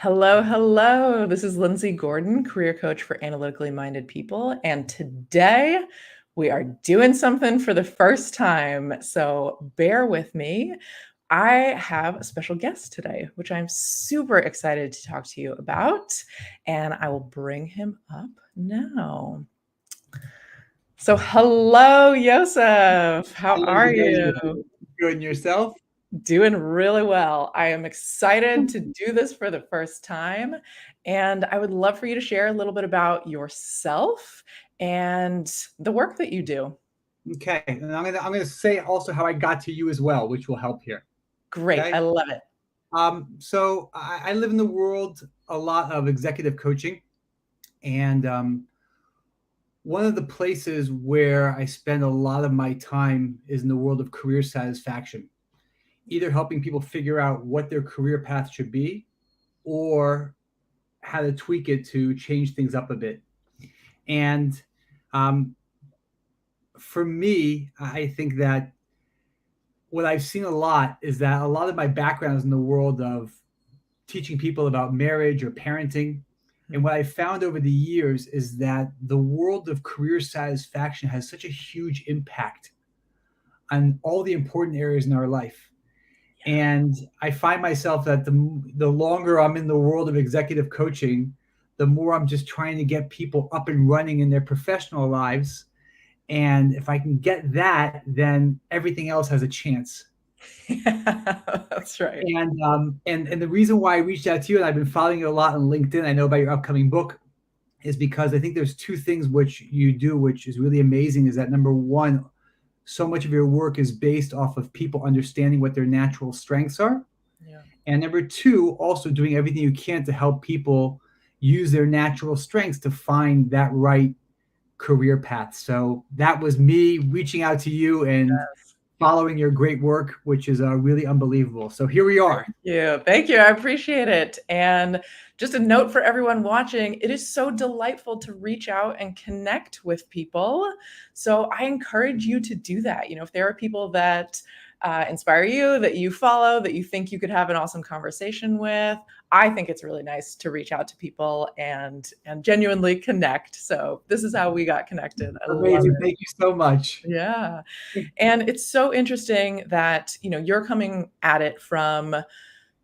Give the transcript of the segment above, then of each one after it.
Hello, hello. This is Lindsay Gordon, career coach for analytically minded people. And today we are doing something for the first time. So bear with me. I have a special guest today, which I'm super excited to talk to you about. And I will bring him up now. So, hello, Yosef. How Hi, are Lindsay. How are you? you? Good. And yourself? Doing really well. I am excited to do this for the first time. And I would love for you to share a little bit about yourself and the work that you do. Okay. And I'm gonna say also how I got to you as well, which will help here. Great. Okay. I love it. So I live in the world a lot of executive coaching, and one of the places where I spend a lot of my time is in the world of career satisfaction, either helping people figure out what their career path should be, or how to tweak it to change things up a bit. And um, for me, I think that what I've seen a lot is that a lot of my background is in the world of teaching people about marriage or parenting. And what I found over the years is that the world of career satisfaction has such a huge impact on all the important areas in our life. Yeah. And I find myself that the longer I'm in the world of executive coaching, the more I'm just trying to get people up and running in their professional lives. And if I can get that, then everything else has a chance. Yeah, that's right. And the reason why I reached out to you, and I've been following you a lot on LinkedIn, I know about your upcoming book, is because I think there's two things which you do, which is really amazing. Is that number one, so much of your work is based off of people understanding what their natural strengths are, Yeah. and number two, also doing everything you can to help people use their natural strengths to find that right career path. So that was me reaching out to you and following your great work, which is really unbelievable. So here we are. You. Thank you. I appreciate it. And just a note for everyone watching, it is so delightful to reach out and connect with people. So I encourage you to do that. If there are people that inspire you, that you follow, that you think you could have an awesome conversation with, I think it's really nice to reach out to people and genuinely connect. So this is how we got connected. I love Amazing. it. Thank you so much. Yeah. And it's so interesting that, you're coming at it from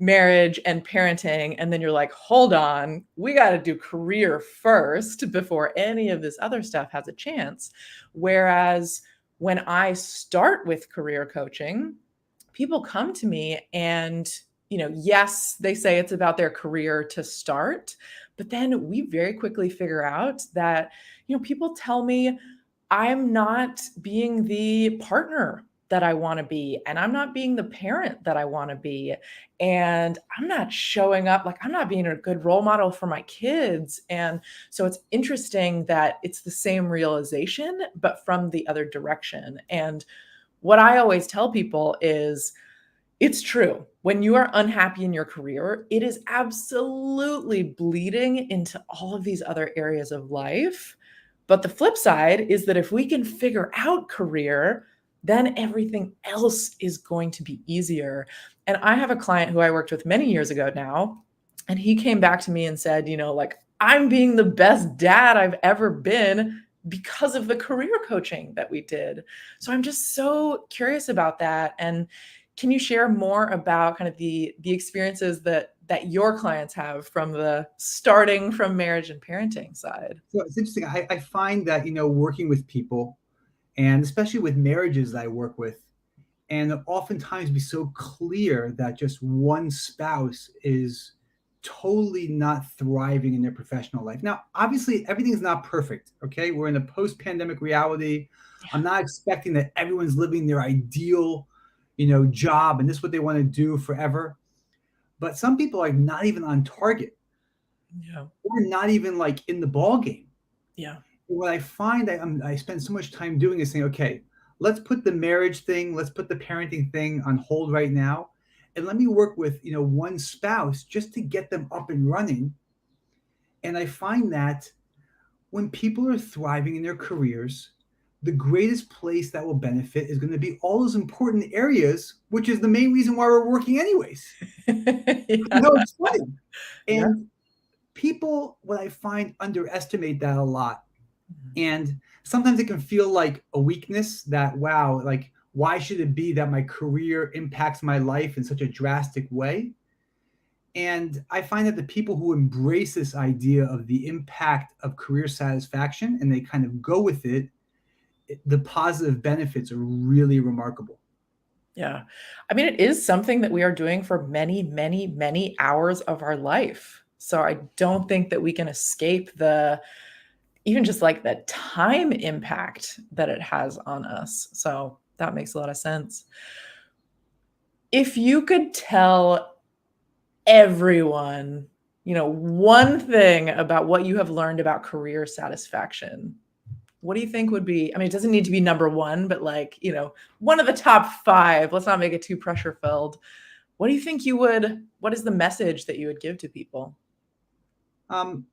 marriage and parenting, and then you're like, hold on, we got to do career first before any of this other stuff has a chance. Whereas when I start with career coaching, people come to me and, yes, they say it's about their career to start, but then we very quickly figure out that, people tell me I'm not being the partner that I want to be, and I'm not being the parent that I want to be, and I'm not showing up, like I'm not being a good role model for my kids. And so it's interesting that it's the same realization but from the other direction. And what I always tell people is it's true. When you are unhappy in your career, it is absolutely bleeding into all of these other areas of life. But the flip side is that if we can figure out career, then everything else is going to be easier. And I have a client who I worked with many years ago now, and he came back to me and said, like, I'm being the best dad I've ever been because of the career coaching that we did. So I'm just so curious about that. And can you share more about kind of the experiences that your clients have from the starting from marriage and parenting side? So it's interesting. I find that, working with people, and especially with marriages that I work with, and oftentimes be so clear that just one spouse is totally not thriving in their professional life. Now, obviously, everything's not perfect. Okay. We're in a post pandemic reality. I'm not expecting that everyone's living their ideal, job and this is what they want to do forever. But some people are not even on target Yeah. or not even like in the ball game. Yeah. What I find I spend so much time doing is saying, okay, let's put the marriage thing, let's put the parenting thing on hold right now, and let me work with one spouse just to get them up and running. And I find that when people are thriving in their careers, the greatest place that will benefit is going to be all those important areas, which is the main reason why we're working anyways. Yeah. It's funny. Yeah. And people, what I find, underestimate that a lot. And sometimes it can feel like a weakness that, wow, like, why should it be that my career impacts my life in such a drastic way? And I find that the people who embrace this idea of the impact of career satisfaction and they kind of go with it, the positive benefits are really remarkable. Yeah. I mean, it is something that we are doing for many, many, many hours of our life. So I don't think that we can escape the even just like the time impact that it has on us. So that makes a lot of sense. If you could tell everyone, one thing about what you have learned about career satisfaction, what do you think would be? I mean, it doesn't need to be number one, but like, one of the top five. Let's not make it too pressure filled. What do you think what is the message that you would give to people? Um,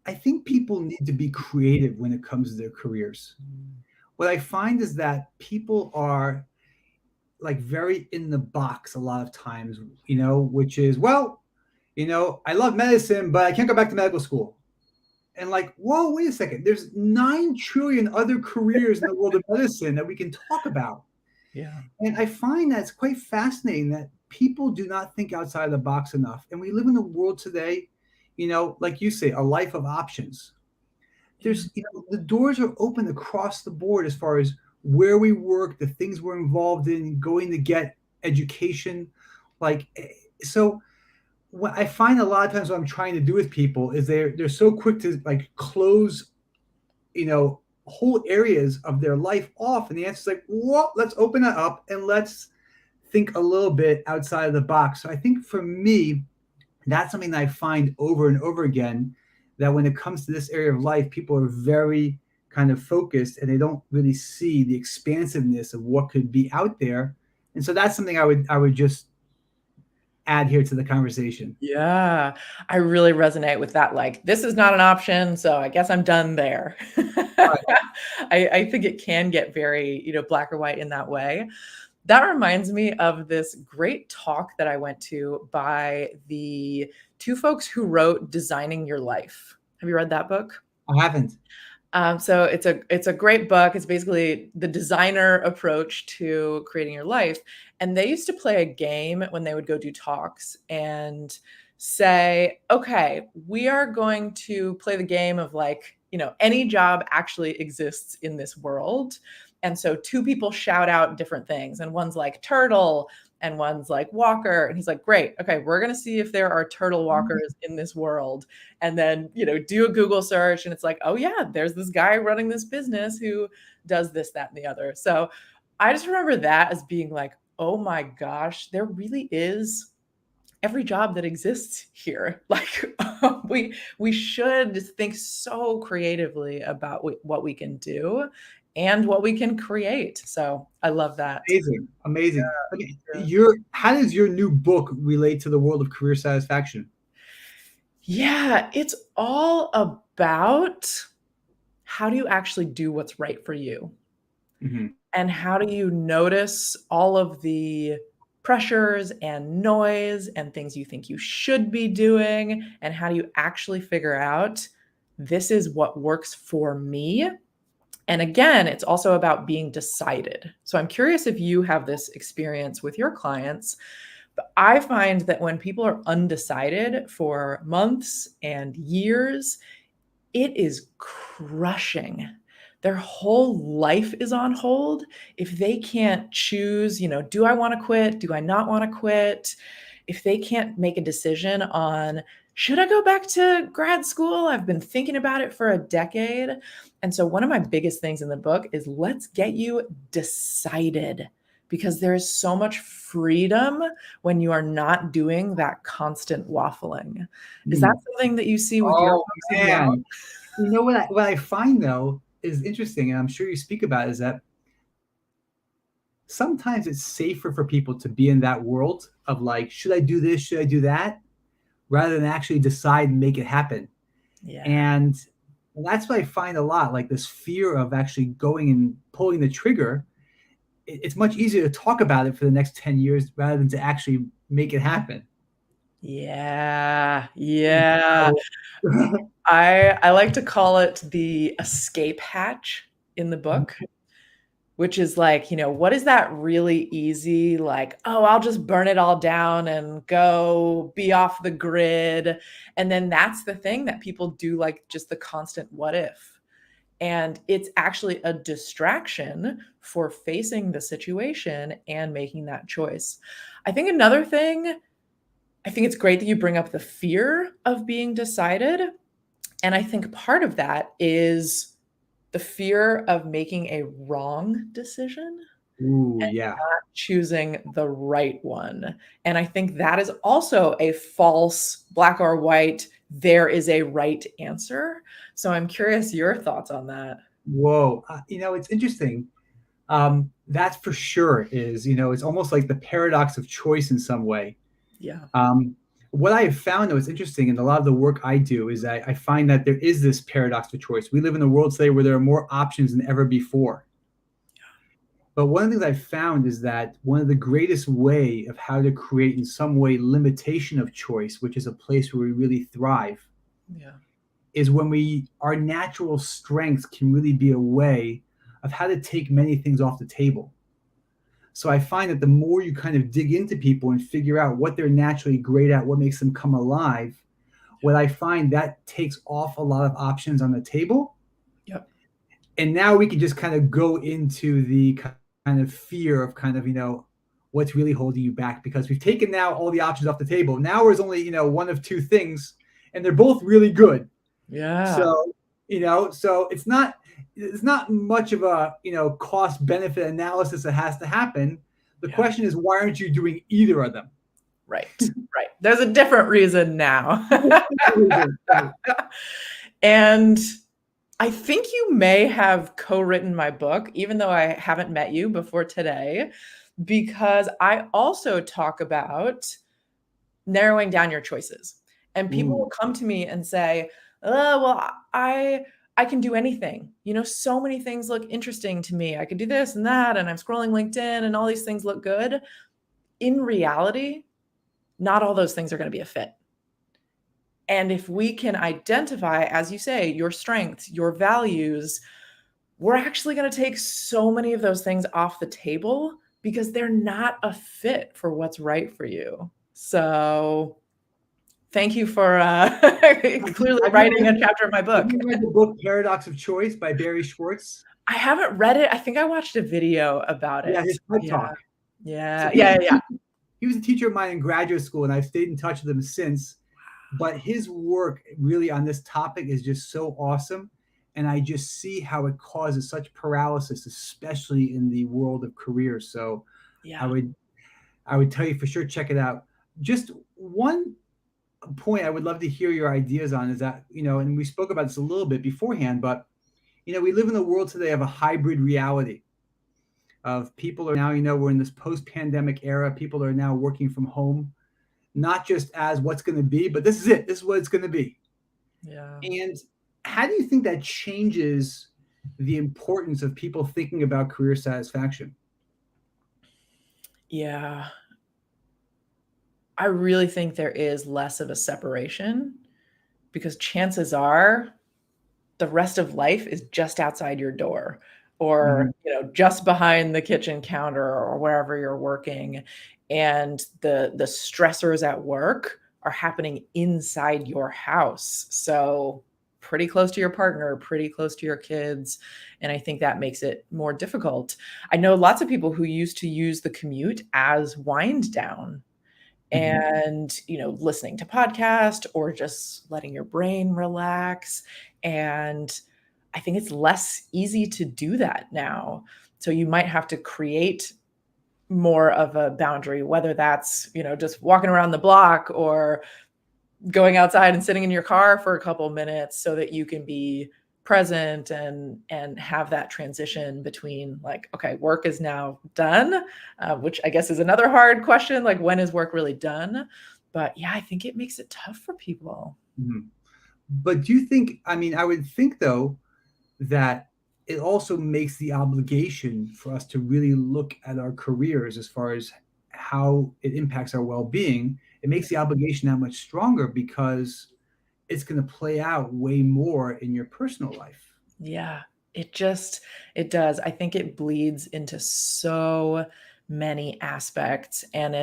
I think people need to be creative when it comes to their careers. What I find is that people are like very in the box a lot of times, which is, well, I love medicine, but I can't go back to medical school. And like, whoa, wait a second. There's 9 trillion other careers in the world of medicine that we can talk about. Yeah. And I find that it's quite fascinating that people do not think outside the box enough. And we live in a world today, like you say, a life of options. There's, the doors are open across the board as far as where we work, the things we're involved in, going to get education. Like, so what I find a lot of times what I'm trying to do with people is they're so quick to like close, whole areas of their life off. And the answer is like, well, let's open it up and let's think a little bit outside of the box. So I think for me, that's something that I find over and over again, that when it comes to this area of life, people are very kind of focused and they don't really see the expansiveness of what could be out there. And so that's something I would just add here to the conversation. Yeah, I really resonate with that. Like, this is not an option, so I guess I'm done there. Right. I think it can get very, black or white in that way. That reminds me of this great talk that I went to by the two folks who wrote Designing Your Life. Have you read that book? I haven't. So it's a great book. It's basically the designer approach to creating your life. And they used to play a game when they would go do talks and say, okay, we are going to play the game of like, any job actually exists in this world. And so two people shout out different things, and one's like turtle and one's like walker. And he's like, great. Okay, we're going to see if there are turtle walkers in this world. And then, do a Google search and it's like, oh yeah, there's this guy running this business who does this, that, and the other. So I just remember that as being like, oh my gosh, there really is every job that exists here. Like we should think so creatively about what we can do and what we can create. So I love that. Amazing. Amazing. Okay, Yeah. how does your new book relate to the world of career satisfaction? Yeah, it's all about how do you actually do what's right for you? Mm-hmm. And how do you notice all of the pressures and noise and things you think you should be doing? And how do you actually figure out this is what works for me? And again, it's also about being decided. So I'm curious if you have this experience with your clients. But I find that when people are undecided for months and years, it is crushing. Their whole life is on hold. If they can't choose, do I want to quit? Do I not want to quit? If they can't make a decision on, should I go back to grad school? I've been thinking about it for a decade. And so, one of my biggest things in the book is let's get you decided, because there is so much freedom when you are not doing that constant waffling. Is that something that you see with your Oh books as well? man. What I find though is interesting, and I'm sure you speak about, is that sometimes it's safer for people to be in that world of like, should I do this? Should I do that? Rather than actually decide and make it happen. Yeah. And And that's what I find a lot, like this fear of actually going and pulling the trigger. It's much easier to talk about it for the next 10 years rather than to actually make it happen. Yeah. Yeah. So, I like to call it the escape hatch in the book, which is like, what is that really easy, like, oh, I'll just burn it all down and go be off the grid. And then that's the thing that people do, like just the constant what if. And it's actually a distraction for facing the situation and making that choice. I think another thing, I think it's great that you bring up the fear of being decided. And I think part of that is the fear of making a wrong decision ooh, and yeah. not choosing the right one. And I think that is also a false black or white, there is a right answer. So I'm curious your thoughts on that. Whoa. It's interesting. That's for sure is, it's almost like the paradox of choice in some way. Yeah. Um, what I have found, though, is interesting in a lot of the work I do is I find that there is this paradox of choice. We live in a world today where there are more options than ever before. But one of the things I've found is that one of the greatest way of how to create in some way limitation of choice, which is a place where we really thrive, Yeah. is when our natural strengths can really be a way of how to take many things off the table. So I find that the more you kind of dig into people and figure out what they're naturally great at, what makes them come alive, what I find that takes off a lot of options on the table. Yep. And now we can just kind of go into the kind of fear of kind of, what's really holding you back, because we've taken now all the options off the table. Now there's only, one of two things, and they're both really good. Yeah. So, so it's not much of a, cost benefit analysis that has to happen. The Yeah. question is, why aren't you doing either of them? Right. Right. There's a different reason now. Right. And I think you may have co-written my book, even though I haven't met you before today, because I also talk about narrowing down your choices. And people will Ooh. come to me and say, "Oh, well, I can do anything. So many things look interesting to me. I could do this and that, and I'm scrolling LinkedIn and all these things look good." In reality, not all those things are going to be a fit. And if we can identify, as you say, your strengths, your values, we're actually going to take so many of those things off the table because they're not a fit for what's right for you. So thank you for clearly Have you writing read a chapter of my Have book. you read the book Paradox of Choice by Barry Schwartz? I haven't read it. I think I watched a video about Yeah, it. his TED Yeah. Talk. So Yeah. Yeah. Yeah. he was a teacher of mine in graduate school, and I've stayed in touch with him since. But his work really on this topic is just so awesome, and I just see how it causes such paralysis, especially in the world of careers. So I Yeah. would I would tell you for sure, check it out. Just one point I would love to hear your ideas on is that, and we spoke about this a little bit beforehand, but we live in a world today of a hybrid reality of people are now, we're in this post-pandemic era. People are now working from home, not just as what's going to be, but this is it. This is what it's going to be. Yeah. And how do you think that changes the importance of people thinking about career satisfaction? Yeah. I really think there is less of a separation because chances are the rest of life is just outside your door or, Mhm. just behind the kitchen counter or wherever you're working. And the stressors at work are happening inside your house. So pretty close to your partner, pretty close to your kids. And I think that makes it more difficult. I know lots of people who used to use the commute as wind down Mhm. and listening to podcast or just letting your brain relax. And I think it's less easy to do that now. So you might have to create more of a boundary, whether that's just walking around the block or going outside and sitting in your car for a couple minutes so that you can be present and have that transition between, like, okay, work is now done, which I guess is another hard question, like when is work really done? But yeah, I think it makes it tough for people. Mhm. But do you think, I mean, I would think though that it also makes the obligation for us to really look at our careers as far as how it impacts our well-being. It makes the obligation that much stronger because it's going to play out way more in your personal life. Yeah, it does. I think it bleeds into so many aspects, and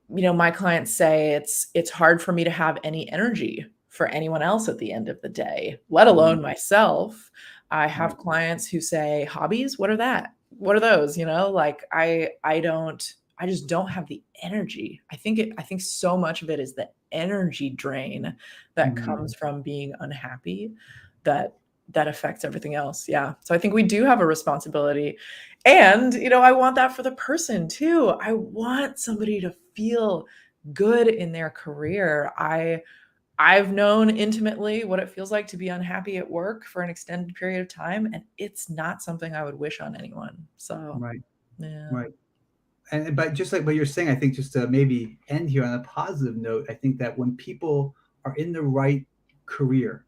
my clients say it's hard for me to have any energy for anyone else at the end of the day, let Mm, alone myself. I right. have clients who say, hobbies, what are that? What are those? Like I just don't have the energy. I think so much of it is the energy drain that Mhm. comes from being unhappy that that affects everything else. Yeah. So I think we do have a responsibility. And, I want that for the person too. I want somebody to feel good in their career. I've known intimately what it feels like to be unhappy at work for an extended period of time, and it's not something I would wish on anyone. So, Right. yeah. Right. And but just like what you're saying, I think just to maybe end here on a positive note, I think that when people are in the right career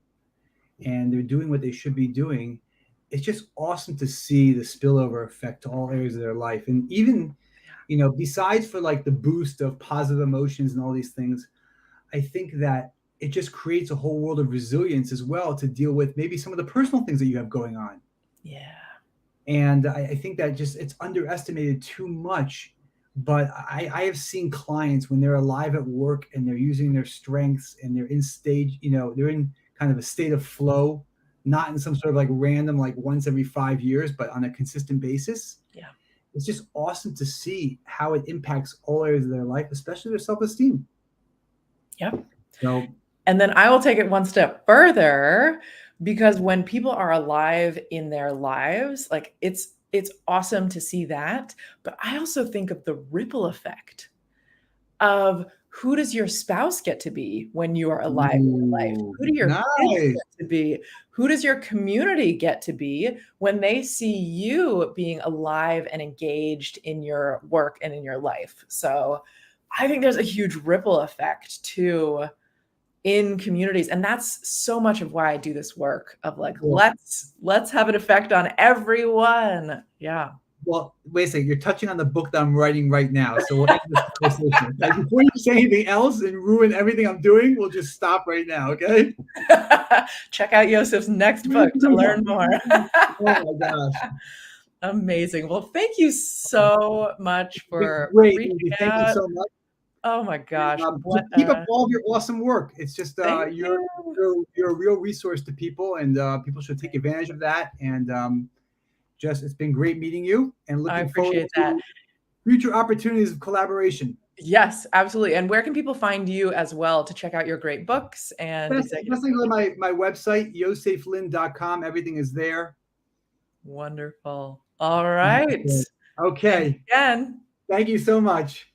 and they're doing what they should be doing, it's just awesome to see the spillover effect to all areas of their life. And even, besides for like the boost of positive emotions and all these things, I think that it just creates a whole world of resilience as well to deal with maybe some of the personal things that you have going on. Yeah. And I think that just it's underestimated too much. But I have seen clients when they're alive at work and they're using their strengths and they're in stage, they're in kind of a state of flow, not in some sort of like random, like once every 5 years, but on a consistent basis. Yeah. It's just awesome to see how it impacts all areas of their life, especially their self-esteem. Yeah. So, And then I will take it one step further, because when people are alive in their lives, like it's awesome to see that, but I also think of the ripple effect of who does your spouse get to be when you are alive in your life? ooh, Who do your kids nice. get to be? Who does your community get to be when they see you being alive and engaged in your work and in your life? So I think there's a huge ripple effect too in communities, and that's so much of why I do this work of like Well, let's have an effect on everyone. Yeah. Well, wait a second. You're touching on the book that I'm writing right now, so we'll end this conversation. Okay? Before you say anything else and ruin everything I'm doing, we'll just stop right now, okay? Check out Yosef's next book to learn more. Oh my gosh. Amazing. Well, thank you so much It's been for great, reaching Andy. Thank you out. so much. Oh my And gosh, just what keep up a all of your awesome work. It's just thank you. you're a real resource to people, and people should take advantage of that. And just it's been great meeting you, and I looking forward appreciate that. to future opportunities of collaboration. Yes, absolutely. And where can people find you as well to check out your great books and executive Best thing on coaching? my website, yoseflynn.com. Everything is there. Wonderful. All right. Thanks Okay. again. Thank you so much.